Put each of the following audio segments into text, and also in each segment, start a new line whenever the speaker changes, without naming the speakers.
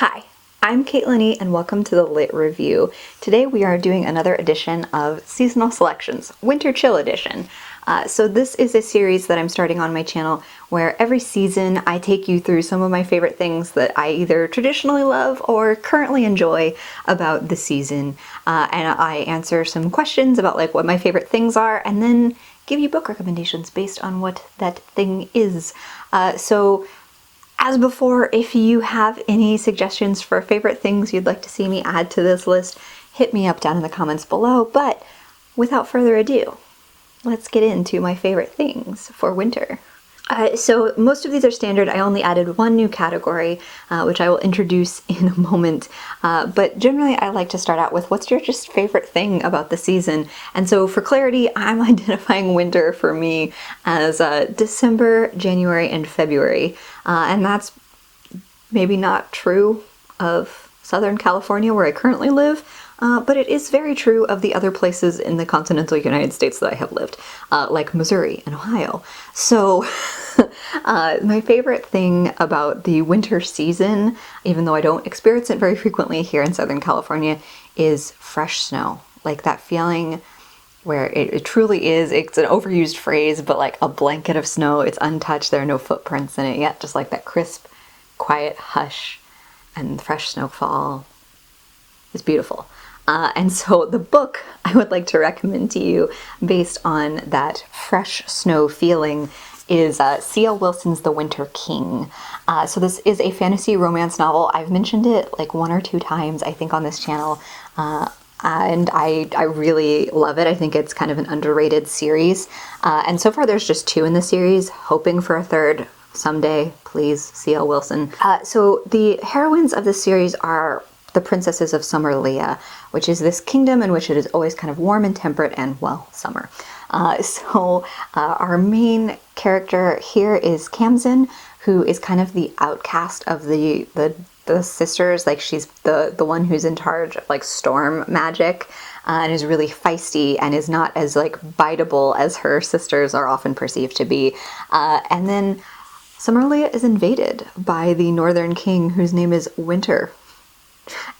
Hi, I'm Caitlin E, and welcome to the Lit Review. Today we are doing another edition of Seasonal Selections, Winter Chill Edition. So this is a series that I'm starting on my channel where every season I take you through some of my favorite things that I either traditionally love or currently enjoy about the season. And I answer some questions about like what my favorite things are and then give you book recommendations based on what that thing is. As before, if you have any suggestions for favorite things you'd like to see me add to this list, hit me up down in the comments below. But without further ado, let's get into my favorite things for winter. So most of these are standard. I only added one new category, which I will introduce in a moment. But generally I like to start out with what's your just favorite thing about the season. And so for clarity, I'm identifying winter for me as December, January, and February. And that's maybe not true of Southern California where I currently live. But it is very true of the other places in the continental United States that I have lived, like Missouri and Ohio. So my favorite thing about the winter season, even though I don't experience it very frequently here in Southern California, is fresh snow. Like that feeling where it truly is, it's an overused phrase, but like a blanket of snow. It's untouched, there are no footprints in it yet, just like that crisp, quiet hush and fresh snowfall is beautiful. And so the book I would like to recommend to you based on that fresh snow feeling is C.L. Wilson's The Winter King. So this is a fantasy romance novel. I've mentioned it like one or two times, I think, on this channel. And I really love it. I think it's kind of an underrated series. And so far there's just two in the series, hoping for a third someday, please, C.L. Wilson. So the heroines of this series are the princesses of Summerlea, which is this kingdom in which it is always kind of warm and temperate and, well, summer. Our main character here is Kamzin, who is kind of the outcast of the sisters. Like she's the one who's in charge of like storm magic, and is really feisty and is not as like biteable as her sisters are often perceived to be. And then Summerlea is invaded by the northern king, whose name is Winter.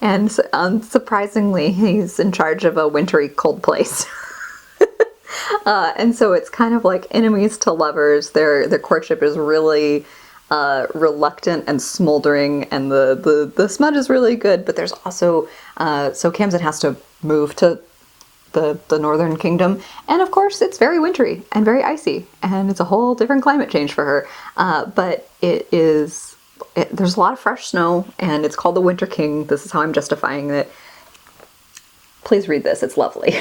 And surprisingly, he's in charge of a wintry cold place. And so it's kind of like enemies to lovers. Their courtship is really reluctant and smoldering, and the smudge is really good, but there's also so Kamzin has to move to the northern kingdom, and of course it's very wintry and very icy, and it's a whole different climate change for her. But there's a lot of fresh snow, and it's called The Winter King. This is how I'm justifying it. Please read this, it's lovely.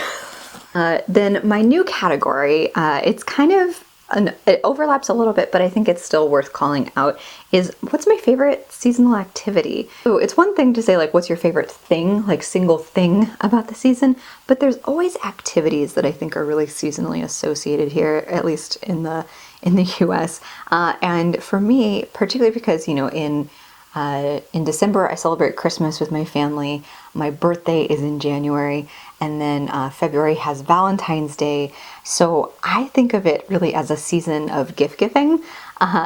Then my new category, it's kind of, it overlaps a little bit, but I think it's still worth calling out, is what's my favorite seasonal activity? So it's one thing to say like what's your favorite thing, like single thing about the season, but there's always activities that I think are really seasonally associated here, at least in the US. And for me, particularly because, you know, in December I celebrate Christmas with my family, my birthday is in January, and then February has Valentine's Day. So I think of it really as a season of gift giving,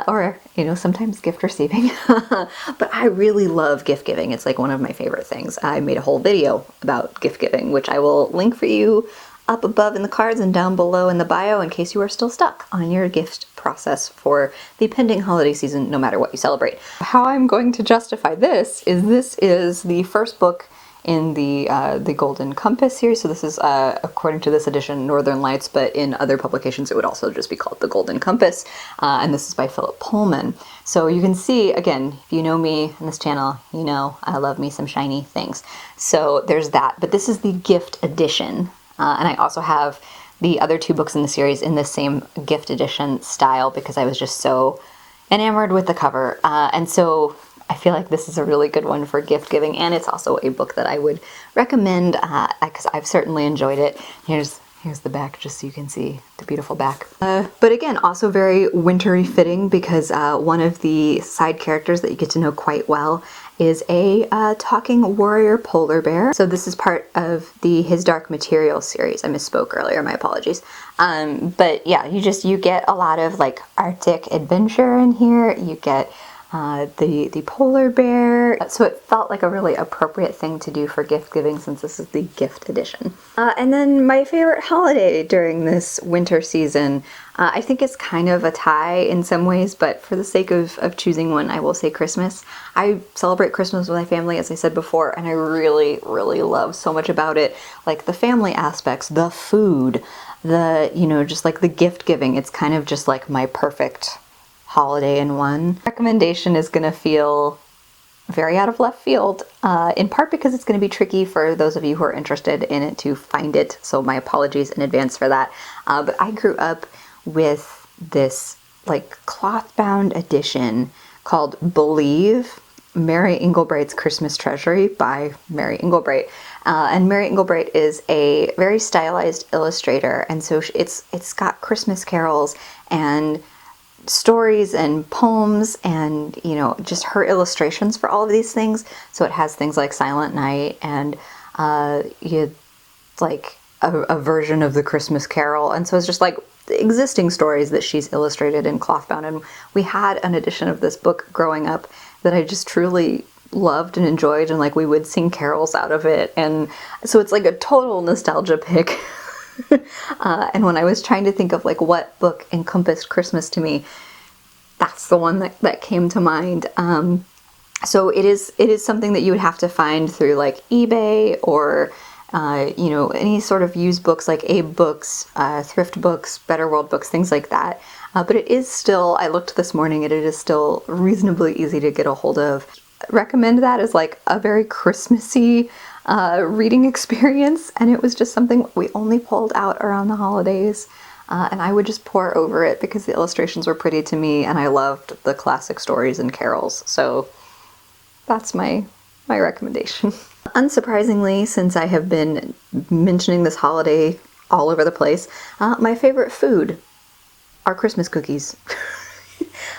or, you know, sometimes gift receiving. But I really love gift giving. It's like one of my favorite things. I made a whole video about gift giving, which I will link for you up above in the cards and down below in the bio in case you are still stuck on your gift process for the pending holiday season, no matter what you celebrate. How I'm going to justify this is the first book in the Golden Compass series. So this is, according to this edition, Northern Lights, but in other publications it would also just be called the Golden Compass. And this is by Philip Pullman. So you can see, again, if you know me in this channel, you know I love me some shiny things. So there's that, but this is the gift edition. And I also have the other two books in the series in the same gift edition style because I was just so enamored with the cover. And so I feel like this is a really good one for gift giving, and it's also a book that I would recommend because I've certainly enjoyed it. Here's the back, just so you can see the beautiful back. But again, also very wintry fitting because one of the side characters that you get to know quite well is a talking warrior polar bear. So this is part of the His Dark Materials series. I misspoke earlier, my apologies. But yeah, you get a lot of like Arctic adventure in here. You get the polar bear. So it felt like a really appropriate thing to do for gift giving since this is the gift edition. And then my favorite holiday during this winter season, I think it's kind of a tie in some ways, but for the sake of choosing one, I will say Christmas. I celebrate Christmas with my family, as I said before, and I really, really love so much about it. Like the family aspects, the food, the, just like the gift giving. It's kind of just like my perfect holiday in one. Recommendation is going to feel very out of left field, in part because it's going to be tricky for those of you who are interested in it to find it, so my apologies in advance for that. But I grew up with this like cloth-bound edition called Believe, Mary Inglebright's Christmas Treasury by Mary Inglebright. And Mary Inglebright is a very stylized illustrator, and so it's got Christmas carols and stories and poems and just her illustrations for all of these things. So it has things like Silent Night and like a version of the Christmas Carol, and so it's just like existing stories that she's illustrated in cloth bound. And we had an edition of this book growing up that I just truly loved and enjoyed, and like we would sing carols out of it, and so it's like a total nostalgia pick. And when I was trying to think of like what book encompassed Christmas to me, that's the one that came to mind. So it is something that you would have to find through like eBay or any sort of used books like Abe Books, Thrift Books, Better World Books, things like that. But it is still, I looked this morning, and it is still reasonably easy to get a hold of. Recommend that as like a very Christmassy reading experience, and it was just something we only pulled out around the holidays, and I would just pore over it because the illustrations were pretty to me, and I loved the classic stories and carols. So that's my recommendation. Unsurprisingly, since I have been mentioning this holiday all over the place, my favorite food are Christmas cookies.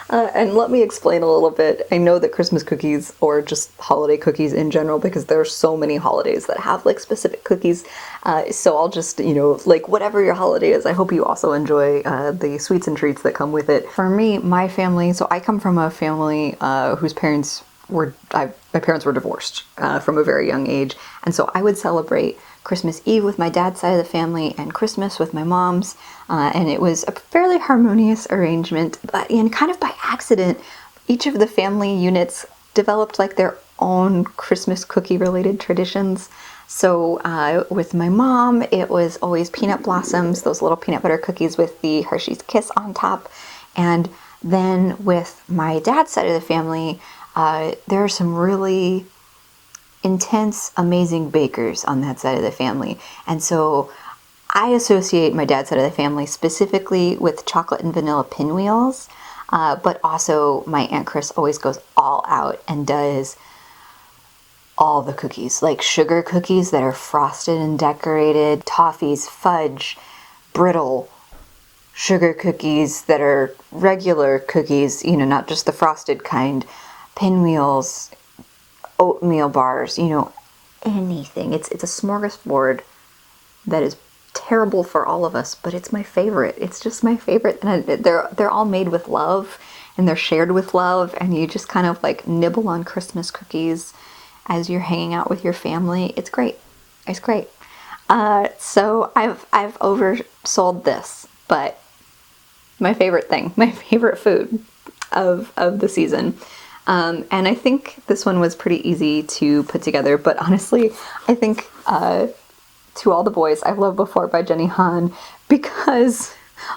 And let me explain a little bit. I know that Christmas cookies, or just holiday cookies in general, because there are so many holidays that have like specific cookies, so I'll just, like whatever your holiday is, I hope you also enjoy the sweets and treats that come with it. For me, my family, so I come from a family whose parents were, my parents were divorced from a very young age, and so I would celebrate Christmas Eve with my dad's side of the family and Christmas with my mom's, and it was a fairly harmonious arrangement, but kind of by accident, each of the family units developed like their own Christmas cookie related traditions. So with my mom, it was always peanut blossoms, those little peanut butter cookies with the Hershey's Kiss on top, and then with my dad's side of the family, there are some really intense, amazing bakers on that side of the family. And so I associate my dad's side of the family specifically with chocolate and vanilla pinwheels, but also my Aunt Chris always goes all out and does all the cookies, like sugar cookies that are frosted and decorated, toffees, fudge, brittle, sugar cookies that are regular cookies, not just the frosted kind, pinwheels, oatmeal bars, anything. It's a smorgasbord that is terrible for all of us, but it's my favorite. It's just my favorite, and they're all made with love, and they're shared with love, and you just kind of like nibble on Christmas cookies as you're hanging out with your family. It's great. It's great. So I've oversold this, but my favorite thing, my favorite food of the season. And I think this one was pretty easy to put together, but honestly, I think To All the Boys I've Loved Before by Jenny Han, because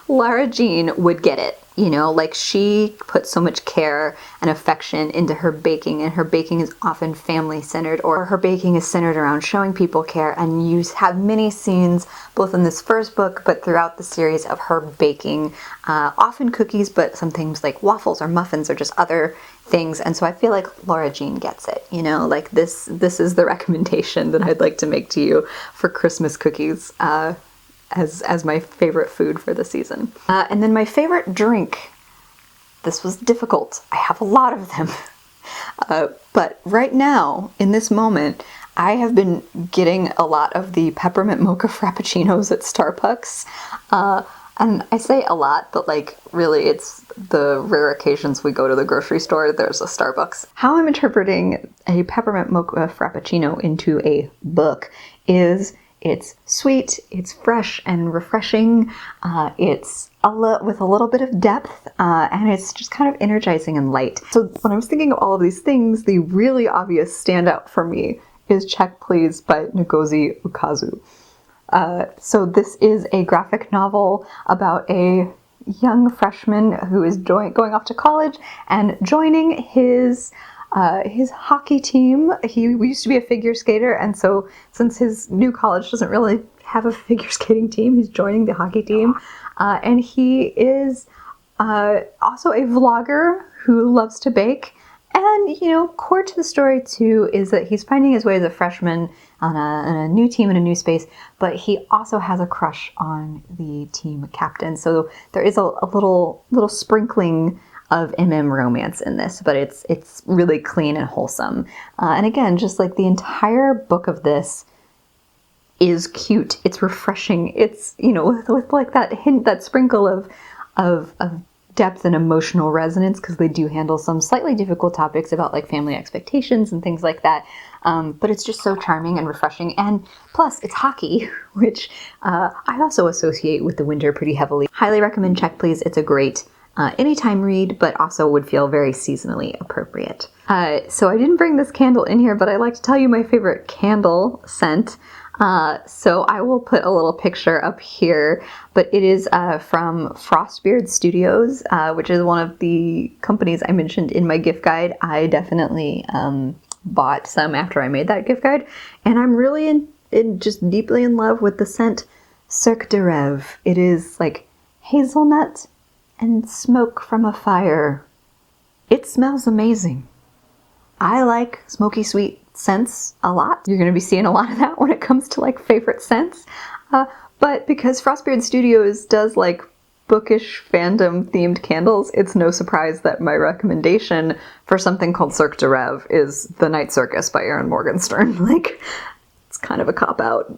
Lara Jean would get it. Like she put so much care and affection into her baking, and her baking is often family centered, or her baking is centered around showing people care. And you have many scenes, both in this first book, but throughout the series, of her baking, often cookies, but sometimes like waffles or muffins or just other things. And so I feel like Lara Jean gets it, like this is the recommendation that I'd like to make to you for Christmas cookies, as my favorite food for the season. And then my favorite drink. This was difficult. I have a lot of them. But right now, in this moment, I have been getting a lot of the peppermint mocha frappuccinos at Starbucks. And I say a lot, but like really it's the rare occasions we go to the grocery store, there's a Starbucks. How I'm interpreting a peppermint mocha frappuccino into a book is it's sweet, it's fresh and refreshing, it's with a little bit of depth, and it's just kind of energizing and light. So when I was thinking of all of these things, the really obvious standout for me is Check Please by Ngozi Ukazu. So this is a graphic novel about a young freshman who is going off to college and joining his hockey team. He used to be a figure skater, and so since his new college doesn't really have a figure skating team, he's joining the hockey team. And he is also a vlogger who loves to bake. And, core to the story, too, is that he's finding his way as a freshman on a new team in a new space, but he also has a crush on the team captain. So there is a little sprinkling of romance in this, but it's really clean and wholesome. And again, just like the entire book of this is cute. It's refreshing. It's, with like that hint, that sprinkle of depth and emotional resonance, because they do handle some slightly difficult topics about like family expectations and things like that. But it's just so charming and refreshing. And plus it's hockey, which I also associate with the winter pretty heavily. Highly recommend Check Please. It's a great anytime read, but also would feel very seasonally appropriate. So I didn't bring this candle in here, but I'd like to tell you my favorite candle scent. So I will put a little picture up here, but it is from Frostbeard Studios, which is one of the companies I mentioned in my gift guide. I definitely bought some after I made that gift guide, and I'm really just deeply in love with the scent Cirque de Rêve. It is like hazelnut and smoke from a fire. It smells amazing. I like smoky sweet scents a lot. You're going to be seeing a lot of that when it comes to like favorite scents. But because Frostbeard Studios does like bookish fandom themed candles, it's no surprise that my recommendation for something called Cirque de Rêve is The Night Circus by Erin Morgenstern. Like, it's kind of a cop-out,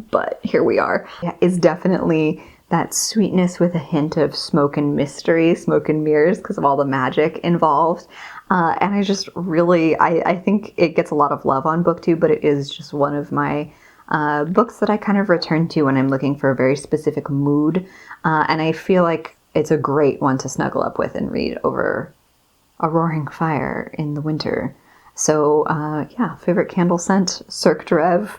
but here we are. Yeah, it's definitely that sweetness with a hint of smoke and mystery, smoke and mirrors, because of all the magic involved. And I just really, I think it gets a lot of love on BookTube, but it is just one of my books that I kind of return to when I'm looking for a very specific mood. And I feel like it's a great one to snuggle up with and read over a roaring fire in the winter. So yeah, favorite candle scent, Cirque de Rêve.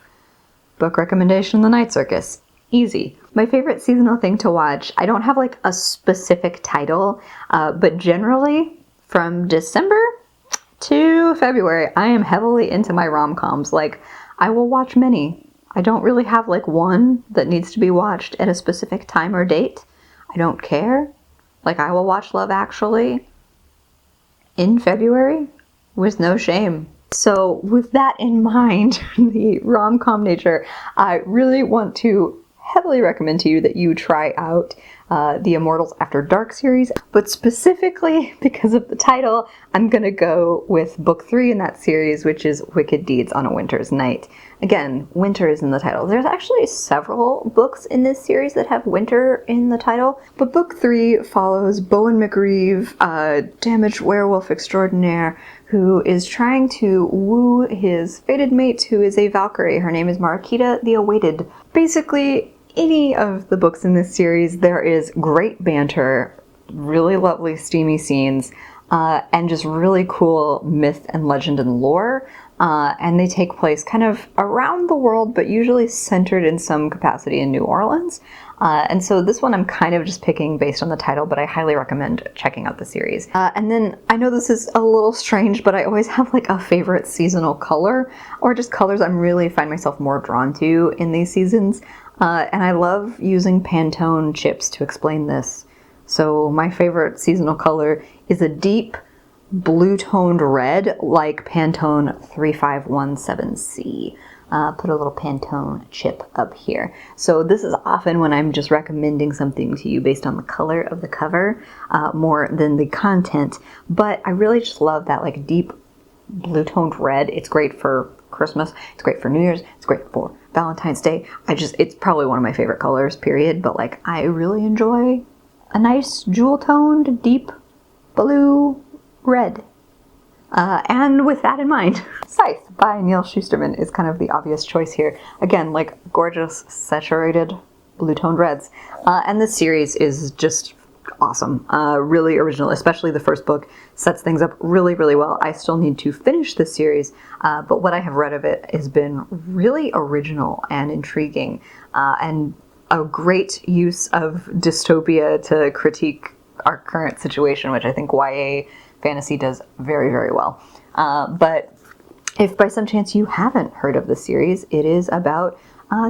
Book recommendation, The Night Circus. Easy. My favorite seasonal thing to watch, I don't have like a specific title, but generally from December to February, I am heavily into my rom-coms. Like, I will watch many. I don't really have like one that needs to be watched at a specific time or date. I don't care. Like, I will watch Love Actually in February with no shame. So with that in mind, the rom-com nature, I really want to heavily recommend to you that you try out the Immortals After Dark series, but specifically because of the title, I'm gonna go with book 3 in that series, which is Wicked Deeds on a Winter's Night. Again, winter is in the title. There's actually several books in this series that have winter in the title, but book 3 follows Bowen McGreeve, a damaged werewolf extraordinaire who is trying to woo his fated mate, who is a Valkyrie. Her name is Marakita the Awaited. Basically, any of the books in this series, there is great banter, really lovely steamy scenes, and just really cool myth and legend and lore. And they take place kind of around the world, but usually centered in some capacity in New Orleans. And so this one I'm kind of just picking based on the title, but I highly recommend checking out the series. And then I know this is a little strange, but I always have like a favorite seasonal color, or just colors I'm really find myself more drawn to in these seasons. And I love using Pantone chips to explain this. So my favorite seasonal color is a deep blue-toned red, like Pantone 3517C. Put a little Pantone chip up here. So this is often when I'm just recommending something to you based on the color of the cover, more than the content. But I really just love that like deep blue-toned red. It's great for Christmas. It's great for New Year's. It's great for Valentine's Day. It's probably one of my favorite colors, period. But like, I really enjoy a nice jewel-toned, deep blue red. And with that in mind, Scythe by Neil Shusterman is kind of the obvious choice here. Again, like gorgeous, saturated blue-toned reds. And this series is just awesome. Really original, especially the first book sets things up really, really well. I still need to finish this series, but what I have read of it has been really original and intriguing, and a great use of dystopia to critique our current situation, which I think YA fantasy does very, very well. But if by some chance you haven't heard of this series, it is about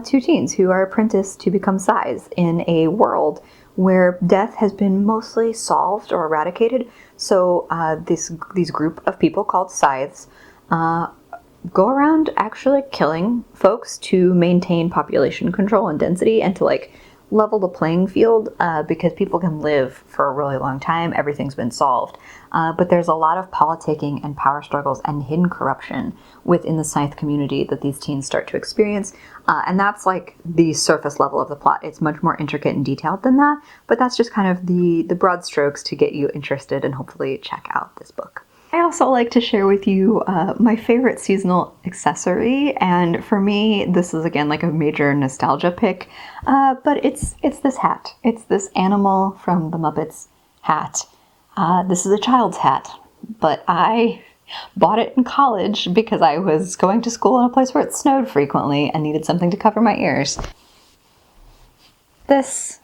two teens who are apprenticed to become scythes in a world where death has been mostly solved or eradicated. So these group of people called scythes go around actually killing folks to maintain population control and density, and to like level the playing field, because people can live for a really long time. Everything's been solved. But there's a lot of politicking and power struggles and hidden corruption within the scythe community that these teens start to experience. And that's like the surface level of the plot. It's much more intricate and detailed than that, but that's just kind of the broad strokes to get you interested and hopefully check out this book. I also like to share with you my favorite seasonal accessory, and for me, this is again like a major nostalgia pick, but it's this hat. It's this animal from the Muppets hat. This is a child's hat, but I bought it in college because I was going to school in a place where it snowed frequently and needed something to cover my ears. This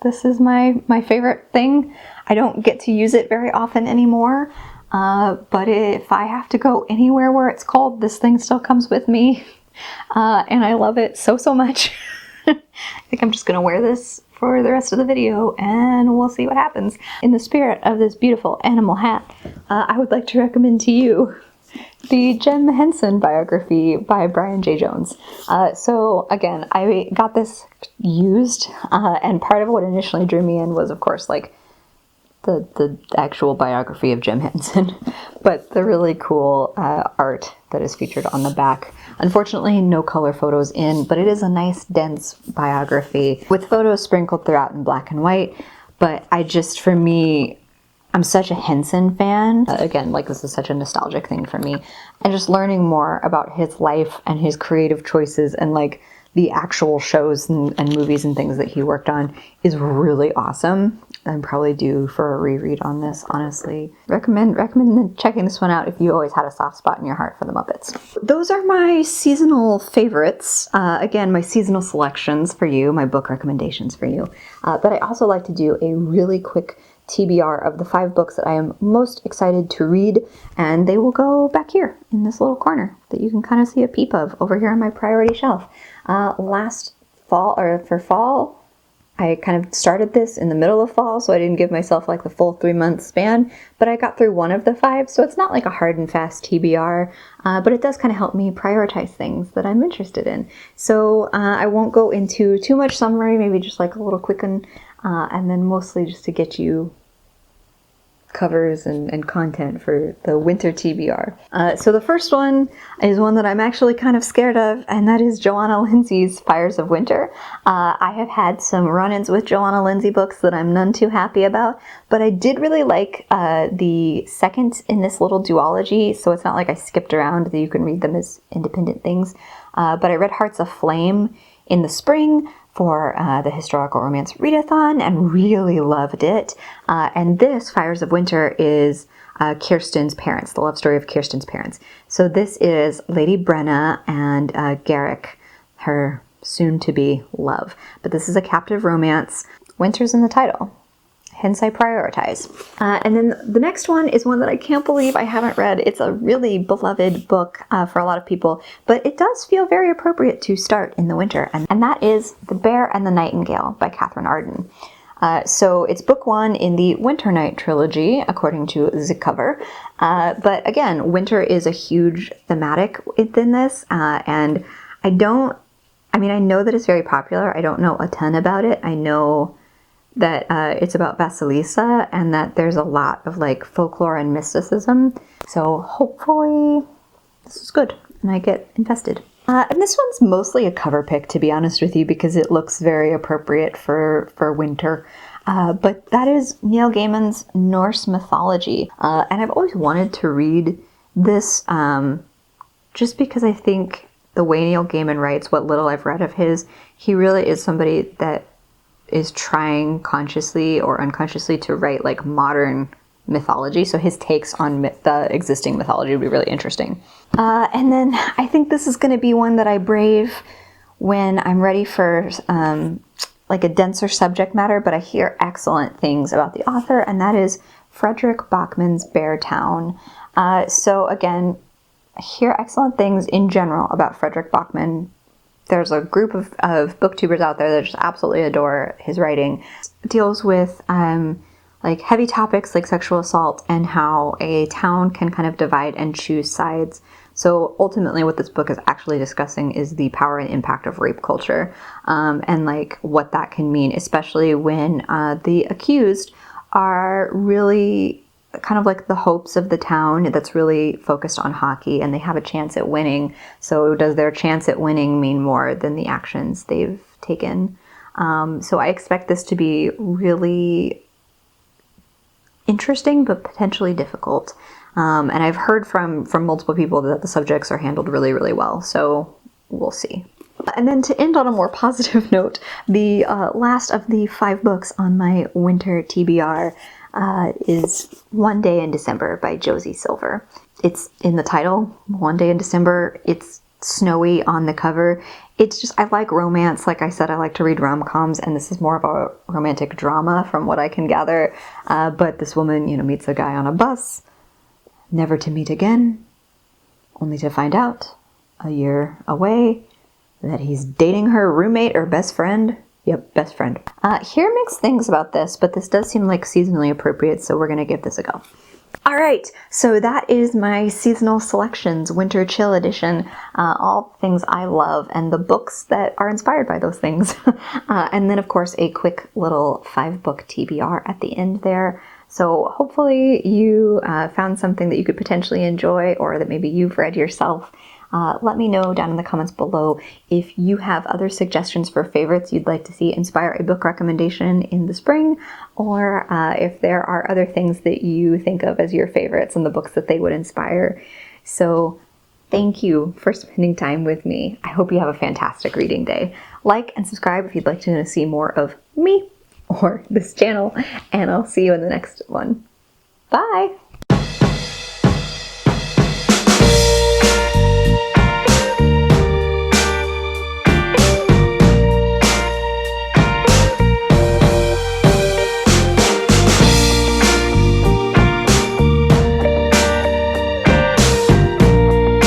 is my favorite thing. I don't get to use it very often anymore. But if I have to go anywhere where it's cold, this thing still comes with me. And I love it so much. I think I'm just going to wear this for the rest of the video and we'll see what happens. In the spirit of this beautiful animal hat, I would like to recommend to you the Jem Henson biography by Brian J. Jones. So again, I got this used, and part of what initially drew me in was, of course, like the actual biography of Jem Henson, but the really cool art that is featured on the back. Unfortunately, no color photos in, but it is a nice, dense biography with photos sprinkled throughout in black and white. But for me, I'm such a Henson fan. Again, like this is such a nostalgic thing for me. And just learning more about his life and his creative choices and like the actual shows and movies and things that he worked on is really awesome. I'm probably due for a reread on this, honestly. Recommend checking this one out if you always had a soft spot in your heart for the Muppets. Those are my seasonal favorites. Again, my seasonal selections for you, my book recommendations for you. But I also like to do a really quick TBR of the 5 books that I am most excited to read, and they will go back here in this little corner that you can kind of see a peep of over here on my priority shelf. Last fall, or for fall, I kind of started this in the middle of fall, so I didn't give myself like the full 3-month span, but I got through one of the 5, so it's not like a hard and fast TBR, but it does kind of help me prioritize things that I'm interested in. So I won't go into too much summary, maybe just like a little quick one, and then mostly just to get you covers and content for the Winter TBR. So the first one is one that I'm actually kind of scared of, and that is Joanna Lindsey's Fires of Winter. I have had some run-ins with Joanna Lindsey books that I'm none too happy about, but I did really like the second in this little duology, so it's not like I skipped around, that you can read them as independent things. But I read Hearts of Flame in the spring for the Historical Romance Readathon and really loved it. And this, Fires of Winter, is Kirsten's parents, the love story of Kirsten's parents. So this is Lady Brenna and Garrick, her soon-to-be love. But this is a captive romance. Winter's in the title. Hence I prioritize. And then the next one is one that I can't believe I haven't read. It's a really beloved book for a lot of people, but it does feel very appropriate to start in the winter. And that is The Bear and the Nightingale by Catherine Arden. So it's book 1 in the Winter Night trilogy, according to the cover. But again, winter is a huge thematic within this. And I know that it's very popular. I don't know a ton about it. I know that it's about Vasilisa and that there's a lot of like folklore and mysticism. So hopefully this is good. and I get invested. And this one's mostly a cover pick, to be honest with you, because it looks very appropriate for winter. But that is Neil Gaiman's Norse mythology. And I've always wanted to read this just because I think the way Neil Gaiman writes, what little I've read of his, he really is somebody that is trying consciously or unconsciously to write like modern mythology. So his takes on the existing mythology would be really interesting. And then I think this is going to be one that I brave when I'm ready for like a denser subject matter, but I hear excellent things about the author, and that is Fredrik Backman's Bear Town. So again, I hear excellent things in general about Fredrik Backman. There's a group of booktubers out there that just absolutely adore his writing. It deals with like heavy topics like sexual assault and how a town can kind of divide and choose sides. So ultimately what this book is actually discussing is the power and impact of rape culture, and like what that can mean, especially when the accused are really kind of like the hopes of the town that's really focused on hockey, and they have a chance at winning. So does their chance at winning mean more than the actions they've taken? So I expect this to be really interesting, but potentially difficult. And I've heard from multiple people that the subjects are handled really, really well. So we'll see. And then to end on a more positive note, the last of the 5 books on my Winter TBR is One Day in December by Josie Silver. It's in the title, One Day in December. It's snowy on the cover. It's just, I like romance. Like I said, I like to read rom-coms, and this is more of a romantic drama from what I can gather. But this woman, meets a guy on a bus, never to meet again, only to find out a year away that he's dating her roommate or best friend. Yep, best friend. Hear mixed things about this, but this does seem like seasonally appropriate, so we're going to give this a go. All right, so that is my seasonal selections, Winter Chill Edition, all things I love and the books that are inspired by those things. And then, of course, a quick little 5-book TBR at the end there. So hopefully you found something that you could potentially enjoy, or that maybe you've read yourself. Let me know down in the comments below if you have other suggestions for favorites you'd like to see inspire a book recommendation in the spring, or if there are other things that you think of as your favorites and the books that they would inspire. So thank you for spending time with me. I hope you have a fantastic reading day. Like and subscribe if you'd like to see more of me or this channel, and I'll see you in the next one. Bye!